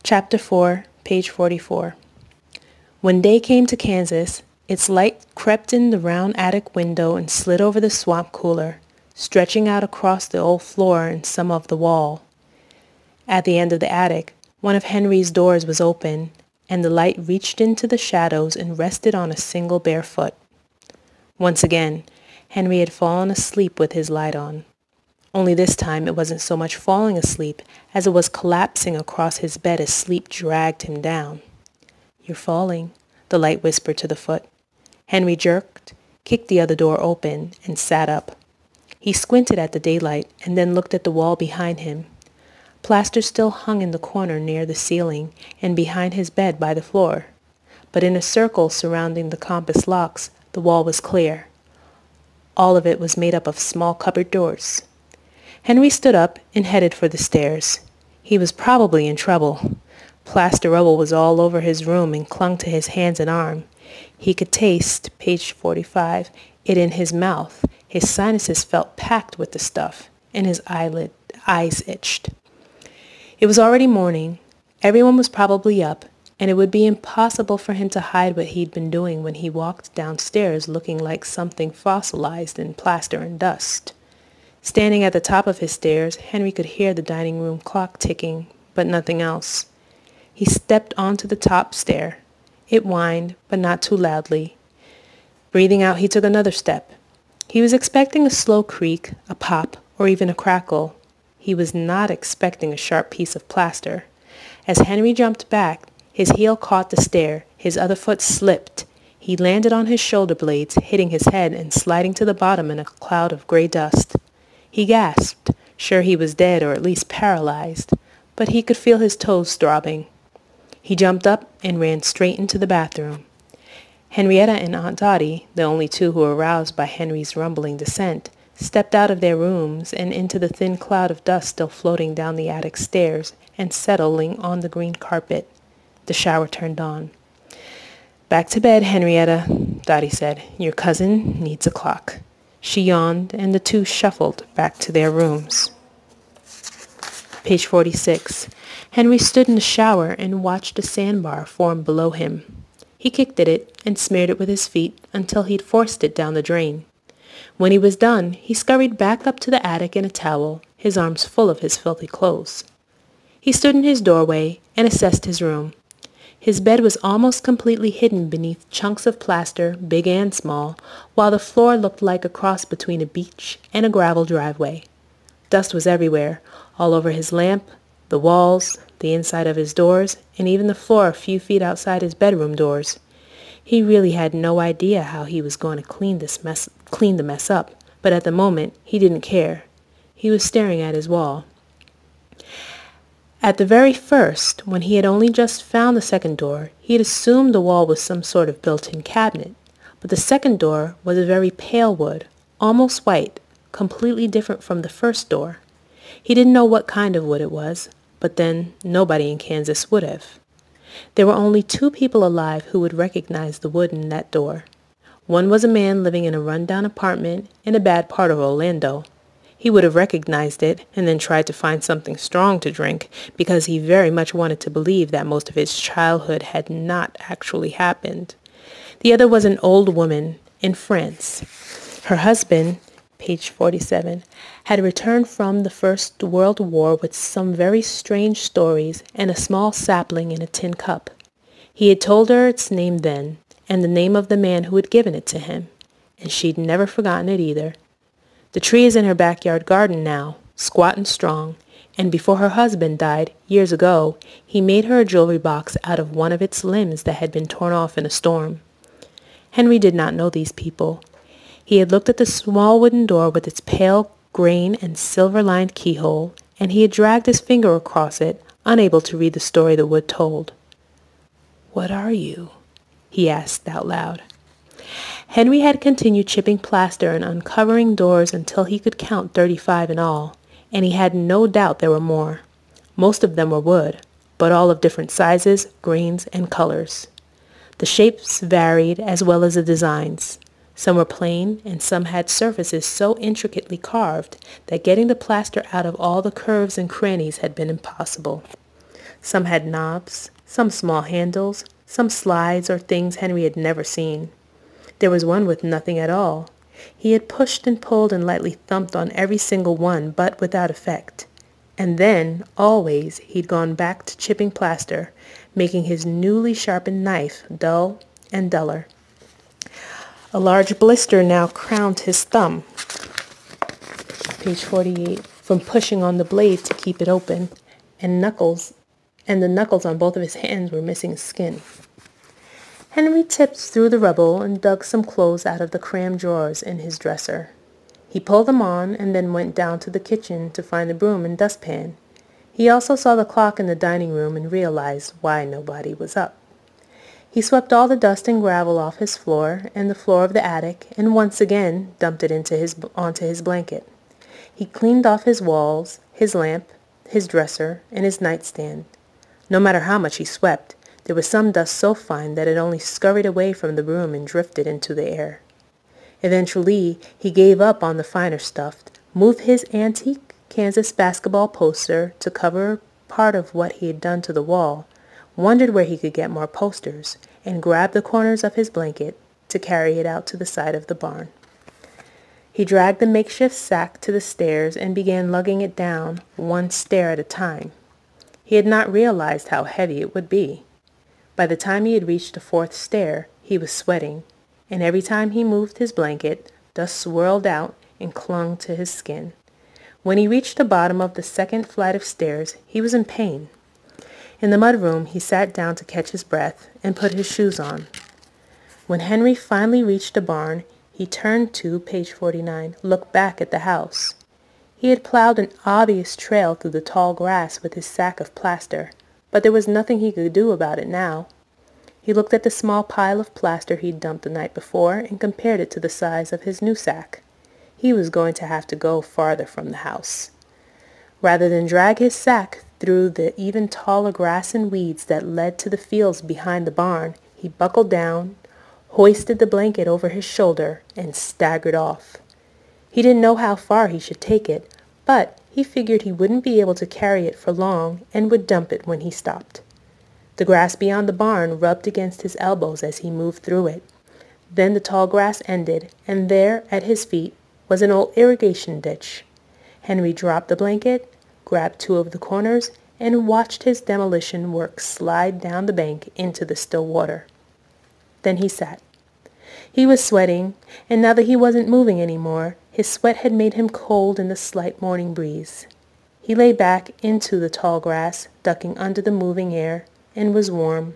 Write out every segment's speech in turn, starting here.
Chapter 4, page 44. When day came to Kansas, its light crept in the round attic window and slid over the swamp cooler, stretching out across the old floor and some of the wall. At the end of the attic, one of Henry's doors was open, and the light reached into the shadows and rested on a single bare foot. Once again, Henry had fallen asleep with his light on. Only this time it wasn't so much falling asleep as it was collapsing across his bed as sleep dragged him down. "You're falling," the light whispered to the foot. Henry jerked, kicked the other door open, and sat up. He squinted at the daylight and then looked at the wall behind him. Plaster still hung in the corner near the ceiling and behind his bed by the floor. But in a circle surrounding the compass locks, the wall was clear. All of it was made up of small cupboard doors. Henry stood up and headed for the stairs. He was probably in trouble. Plaster rubble was all over his room and clung to his hands and arm. He could taste, page 45, it in his mouth. His sinuses felt packed with the stuff, and his eyes itched. It was already morning. Everyone was probably up, and it would be impossible for him to hide what he'd been doing when he walked downstairs looking like something fossilized in plaster and dust. Standing at the top of his stairs, Henry could hear the dining room clock ticking, but nothing else. He stepped onto the top stair. It whined, but not too loudly. Breathing out, he took another step. He was expecting a slow creak, a pop, or even a crackle. He was not expecting a sharp piece of plaster. As Henry jumped back, his heel caught the stair. His other foot slipped. He landed on his shoulder blades, hitting his head and sliding to the bottom in a cloud of gray dust. He gasped, sure he was dead or at least paralyzed, but he could feel his toes throbbing. He jumped up and ran straight into the bathroom. Henrietta and Aunt Dottie, the only two who were aroused by Henry's rumbling descent, stepped out of their rooms and into the thin cloud of dust still floating down the attic stairs and settling on the green carpet. The shower turned on. "Back to bed, Henrietta," Dottie said. "Your cousin needs a clock." She yawned, and the two shuffled back to their rooms. Page 46. Henry stood in the shower and watched a sandbar form below him. He kicked at it and smeared it with his feet until he'd forced it down the drain. When he was done, he scurried back up to the attic in a towel, his arms full of his filthy clothes. He stood in his doorway and assessed his room. His bed was almost completely hidden beneath chunks of plaster, big and small, while the floor looked like a cross between a beach and a gravel driveway. Dust was everywhere, all over his lamp, the walls, the inside of his doors, and even the floor a few feet outside his bedroom doors. He really had no idea how he was going to clean the mess up, but at the moment he didn't care. He was staring at his wall. At the very first, when he had only just found the second door, he had assumed the wall was some sort of built-in cabinet. But the second door was a very pale wood, almost white, completely different from the first door. He didn't know what kind of wood it was, but then nobody in Kansas would have. There were only two people alive who would recognize the wood in that door. One was a man living in a run-down apartment in a bad part of Orlando. He would have recognized it and then tried to find something strong to drink because he very much wanted to believe that most of his childhood had not actually happened. The other was an old woman in France. Her husband, page 47, had returned from the First World War with some very strange stories and a small sapling in a tin cup. He had told her its name then, and the name of the man who had given it to him, and she'd never forgotten it either. The tree is in her backyard garden now, squat and strong, and before her husband died, years ago, he made her a jewelry box out of one of its limbs that had been torn off in a storm. Henry did not know these people. He had looked at the small wooden door with its pale grain and silver-lined keyhole, and he had dragged his finger across it, unable to read the story the wood told. "What are you?" he asked out loud. Henry had continued chipping plaster and uncovering doors until he could count 35 in all, and he had no doubt there were more. Most of them were wood, but all of different sizes, grains, and colors. The shapes varied as well as the designs. Some were plain, and some had surfaces so intricately carved that getting the plaster out of all the curves and crannies had been impossible. Some had knobs, some small handles, some slides or things Henry had never seen. There was one with nothing at all. He had pushed and pulled and lightly thumped on every single one, but without effect. And then, always, he'd gone back to chipping plaster, making his newly sharpened knife dull and duller. A large blister now crowned his thumb, page 48, from pushing on the blade to keep it open, and the knuckles on both of his hands were missing skin. Henry tipped through the rubble and dug some clothes out of the crammed drawers in his dresser. He pulled them on and then went down to the kitchen to find the broom and dustpan. He also saw the clock in the dining room and realized why nobody was up. He swept all the dust and gravel off his floor and the floor of the attic and once again dumped it onto his blanket. He cleaned off his walls, his lamp, his dresser, and his nightstand. No matter how much he swept, there was some dust so fine that it only scurried away from the broom and drifted into the air. Eventually, he gave up on the finer stuff, moved his antique Kansas basketball poster to cover part of what he had done to the wall, wondered where he could get more posters, and grabbed the corners of his blanket to carry it out to the side of the barn. He dragged the makeshift sack to the stairs and began lugging it down, one stair at a time. He had not realized how heavy it would be. By the time he had reached the fourth stair, he was sweating, and every time he moved his blanket, dust swirled out and clung to his skin. When he reached the bottom of the second flight of stairs, he was in pain. In the mudroom, he sat down to catch his breath and put his shoes on. When Henry finally reached the barn, he turned to, page 49, look back at the house. He had plowed an obvious trail through the tall grass with his sack of plaster, but there was nothing he could do about it now. He looked at the small pile of plaster he'd dumped the night before and compared it to the size of his new sack. He was going to have to go farther from the house. Rather than drag his sack through the even taller grass and weeds that led to the fields behind the barn, he buckled down, hoisted the blanket over his shoulder, and staggered off. He didn't know how far he should take it, but he figured he wouldn't be able to carry it for long and would dump it when he stopped. The grass beyond the barn rubbed against his elbows as he moved through it. Then the tall grass ended, and there, at his feet, was an old irrigation ditch. Henry dropped the blanket, grabbed two of the corners, and watched his demolition work slide down the bank into the still water. Then he sat. He was sweating, and now that he wasn't moving anymore, his sweat had made him cold in the slight morning breeze. He lay back into the tall grass, ducking under the moving air, and was warm.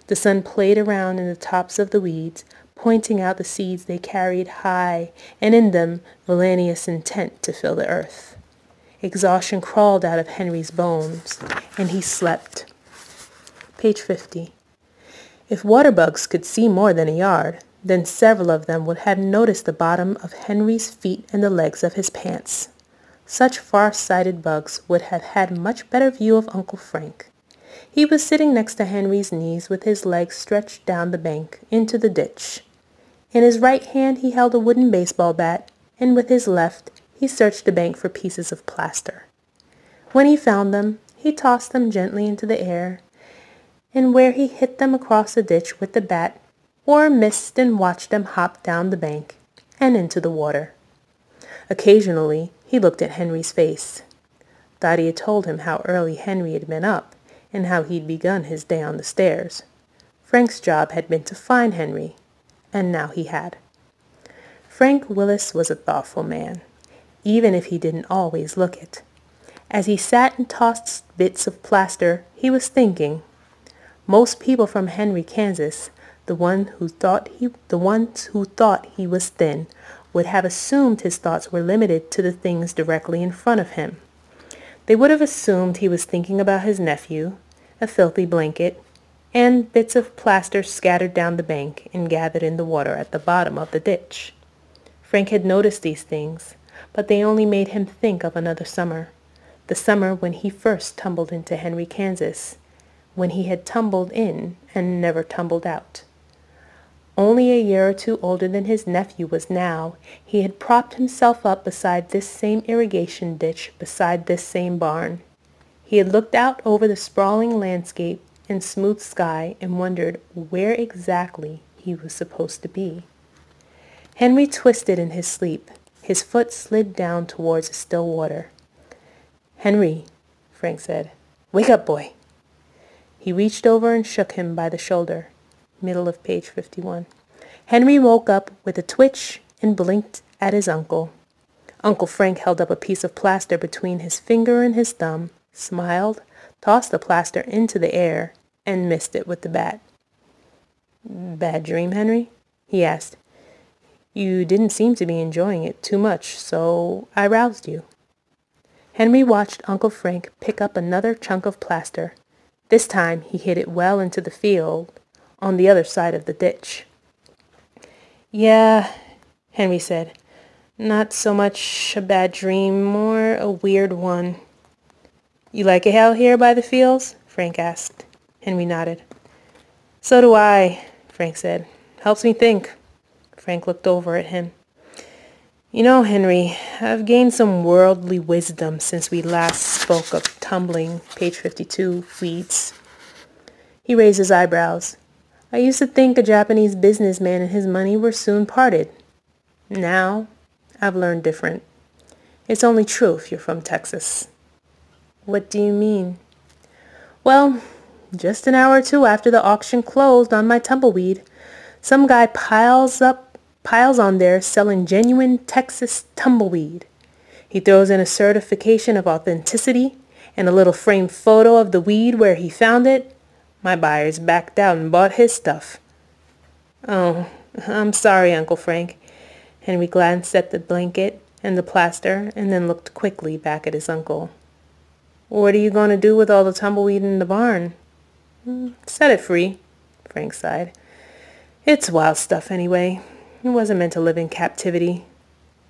The sun played around in the tops of the weeds, pointing out the seeds they carried high, and in them villainous intent to fill the earth. Exhaustion crawled out of Henry's bones, and he slept. Page 50. If water bugs could see more than a yard, then several of them would have noticed the bottom of Henry's feet and the legs of his pants. Such far-sighted bugs would have had much better view of Uncle Frank. He was sitting next to Henry's knees with his legs stretched down the bank into the ditch. In his right hand he held a wooden baseball bat, and with his left he searched the bank for pieces of plaster. When he found them, he tossed them gently into the air, and where he hit them across the ditch with the bat, or missed and watched them hop down the bank and into the water. Occasionally he looked at Henry's face. Dottie had told him how early Henry had been up, and how he'd begun his day on the stairs. Frank's job had been to find Henry, and now he had. Frank Willis was a thoughtful man, even if he didn't always look it. As he sat and tossed bits of plaster, he was thinking. Most people from Henry, Kansas, the ones who thought he was thin, would have assumed his thoughts were limited to the things directly in front of him. They would have assumed he was thinking about his nephew, a filthy blanket, and bits of plaster scattered down the bank and gathered in the water at the bottom of the ditch. Frank had noticed these things, but they only made him think of another summer, the summer when he first tumbled into Henry, Kansas, when he had tumbled in and never tumbled out. Only a year or two older than his nephew was now, he had propped himself up beside this same irrigation ditch, beside this same barn. He had looked out over the sprawling landscape and smooth sky and wondered where exactly he was supposed to be. Henry twisted in his sleep. His foot slid down towards the still water. "Henry," Frank said. "Wake up, boy." He reached over and shook him by the shoulder. Middle of page 51. Henry woke up with a twitch and blinked at his uncle. Uncle Frank held up a piece of plaster between his finger and his thumb, smiled, tossed the plaster into the air, and missed it with the bat. "Bad dream, Henry?" he asked. "You didn't seem to be enjoying it too much, so I roused you." Henry watched Uncle Frank pick up another chunk of plaster. This time he hid it well into the field on the other side of the ditch. "Yeah," Henry said. "Not so much a bad dream, more a weird one." "You like it out here by the fields?" Frank asked. Henry nodded. "So do I," Frank said. "Helps me think." Frank looked over at him. "You know, Henry, I've gained some worldly wisdom since we last spoke of tumbling, page 52, weeds." He raised his eyebrows. "I used to think a Japanese businessman and his money were soon parted. Now, I've learned different. It's only true if you're from Texas." "What do you mean?" "Well, just an hour or two after the auction closed on my tumbleweed, some guy piles on there selling genuine Texas tumbleweed. He throws in a certification of authenticity and a little framed photo of the weed where he found it. My buyers backed out and bought his stuff." "Oh, I'm sorry, Uncle Frank." Henry glanced at the blanket and the plaster and then looked quickly back at his uncle. "What are you going to do with all the tumbleweed in the barn?" "Set it free," Frank sighed. "It's wild stuff anyway. It wasn't meant to live in captivity.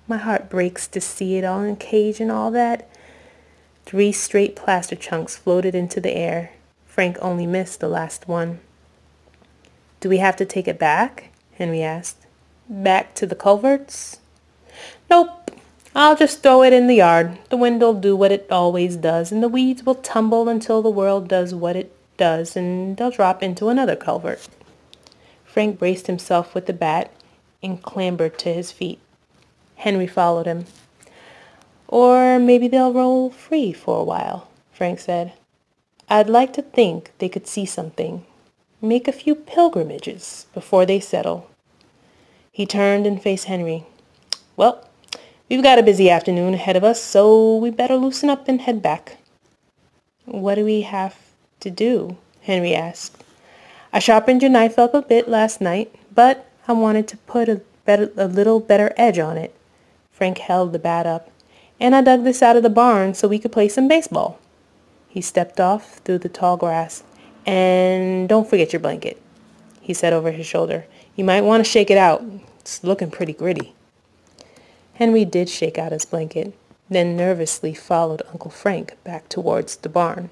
My heart breaks to see it all in a cage and all that." 3 straight plaster chunks floated into the air. Frank only missed the last one. "Do we have to take it back?" Henry asked. "Back to the culverts?" "Nope. I'll just throw it in the yard. The wind'll do what it always does, and the weeds will tumble until the world does what it does, and they'll drop into another culvert." Frank braced himself with the bat and clambered to his feet. Henry followed him. "Or maybe they'll roll free for a while," Frank said. "I'd like to think they could see something, make a few pilgrimages before they settle." He turned and faced Henry. "Well, we've got a busy afternoon ahead of us, so we better loosen up and head back." "What do we have to do?" Henry asked. "I sharpened your knife up a bit last night, but I wanted to put a little better edge on it." Frank held the bat up. "And I dug this out of the barn so we could play some baseball." He stepped off through the tall grass. "And don't forget your blanket," he said over his shoulder. "You might want to shake it out. It's looking pretty gritty." Henry did shake out his blanket, then nervously followed Uncle Frank back towards the barn.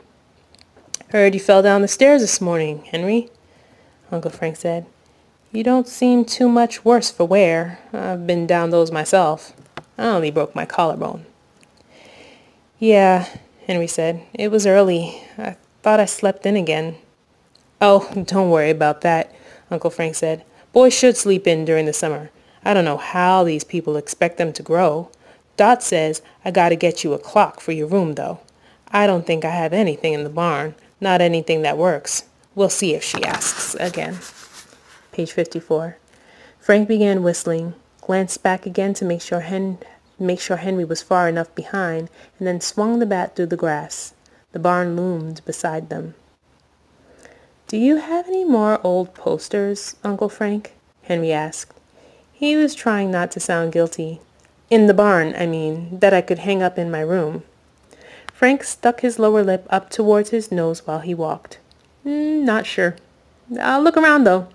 "Heard you fell down the stairs this morning, Henry," Uncle Frank said. "You don't seem too much worse for wear. I've been down those myself. I only broke my collarbone." "Yeah," Henry said. "It was early. I thought I slept in again." "Oh, don't worry about that," Uncle Frank said. "Boys should sleep in during the summer. I don't know how these people expect them to grow. Dot says I gotta get you a clock for your room, though. I don't think I have anything in the barn, not anything that works. We'll see if she asks again." Page 54. Frank began whistling, glanced back again to make sure Henry was far enough behind, and then swung the bat through the grass. The barn loomed beside them. "Do you have any more old posters, Uncle Frank?" Henry asked. He was trying not to sound guilty. "In the barn, I mean, that I could hang up in my room." Frank stuck his lower lip up towards his nose while he walked. Not sure. I'll look around, though."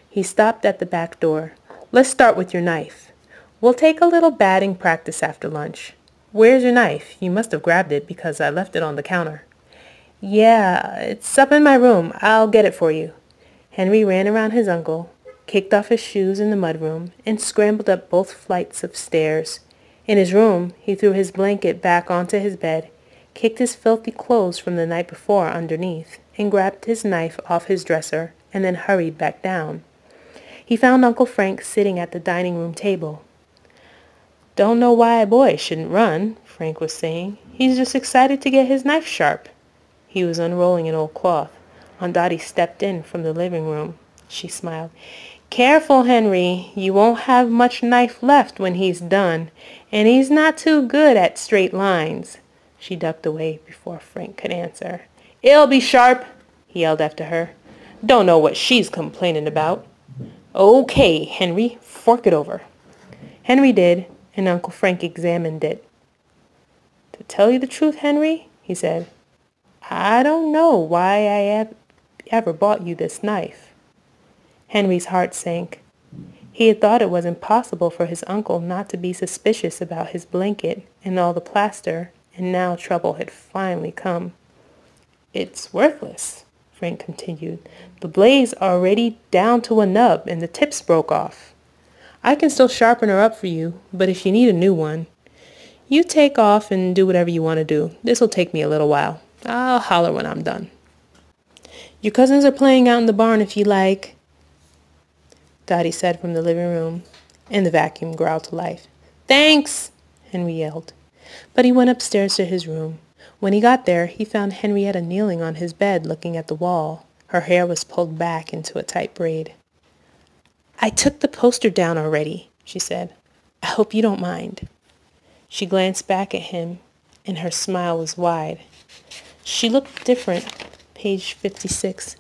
He stopped at the back door. "Let's start with your knife. We'll take a little batting practice after lunch. Where's your knife? You must have grabbed it because I left it on the counter." "Yeah, it's up in my room. I'll get it for you." Henry ran around his uncle, kicked off his shoes in the mudroom, and scrambled up both flights of stairs. In his room, he threw his blanket back onto his bed, kicked his filthy clothes from the night before underneath, and grabbed his knife off his dresser, and then hurried back down. He found Uncle Frank sitting at the dining room table. "Don't know why a boy shouldn't run," Frank was saying. "He's just excited to get his knife sharp." He was unrolling an old cloth. Aunt Dottie stepped in from the living room. She smiled. "Careful, Henry. You won't have much knife left when he's done, and he's not too good at straight lines." She ducked away before Frank could answer. "It'll be sharp," he yelled after her. "Don't know what she's complaining about." "Okay, Henry, fork it over." Henry did, and Uncle Frank examined it. "To tell you the truth, Henry," he said, "I don't know why I ever bought you this knife." Henry's heart sank. He had thought it was impossible for his uncle not to be suspicious about his blanket and all the plaster, and now trouble had finally come. "It's worthless," Frank continued. "The blade's already down to a nub, and the tips broke off. I can still sharpen her up for you, but if you need a new one, you take off and do whatever you want to do. This'll take me a little while. I'll holler when I'm done. Your cousins are playing out in the barn if you like," Dottie said from the living room, and the vacuum growled to life. "Thanks!" Henry yelled. But he went upstairs to his room. When he got there, he found Henrietta kneeling on his bed looking at the wall. Her hair was pulled back into a tight braid. "I took the poster down already," she said. "I hope you don't mind." She glanced back at him, and her smile was wide. She looked different. Page 56.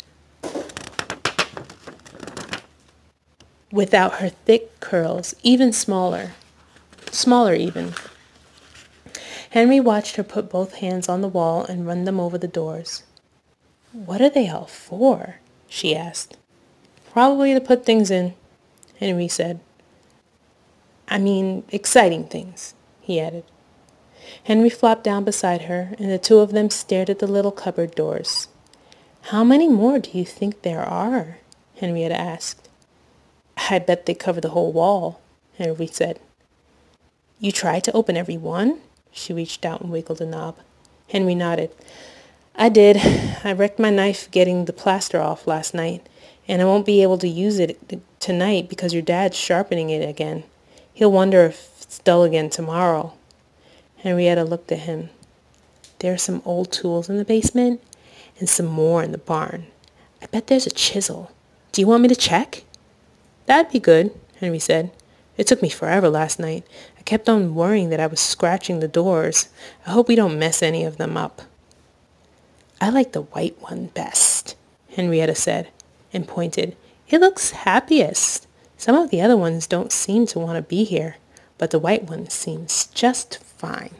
Without her thick curls, even smaller even. Henry watched her put both hands on the wall and run them over the doors. "What are they all for?" she asked. "Probably to put things in," Henry said. "I mean, exciting things," he added. Henry flopped down beside her, and the two of them stared at the little cupboard doors. "How many more do you think there are?" Henrietta asked. "I bet they cover the whole wall," Henry said. "You tried to open every one?" She reached out and wiggled a knob. Henry nodded. "I did. I wrecked my knife getting the plaster off last night, and I won't be able to use it tonight because your dad's sharpening it again. He'll wonder if it's dull again tomorrow." Henrietta looked at him. "There are some old tools in the basement, and some more in the barn. I bet there's a chisel. Do you want me to check?" "That'd be good," Henry said. "It took me forever last night. I kept on worrying that I was scratching the doors. I hope we don't mess any of them up." "I like the white one best," Henrietta said, and pointed. "It looks happiest. Some of the other ones don't seem to want to be here, but the white one seems just fine."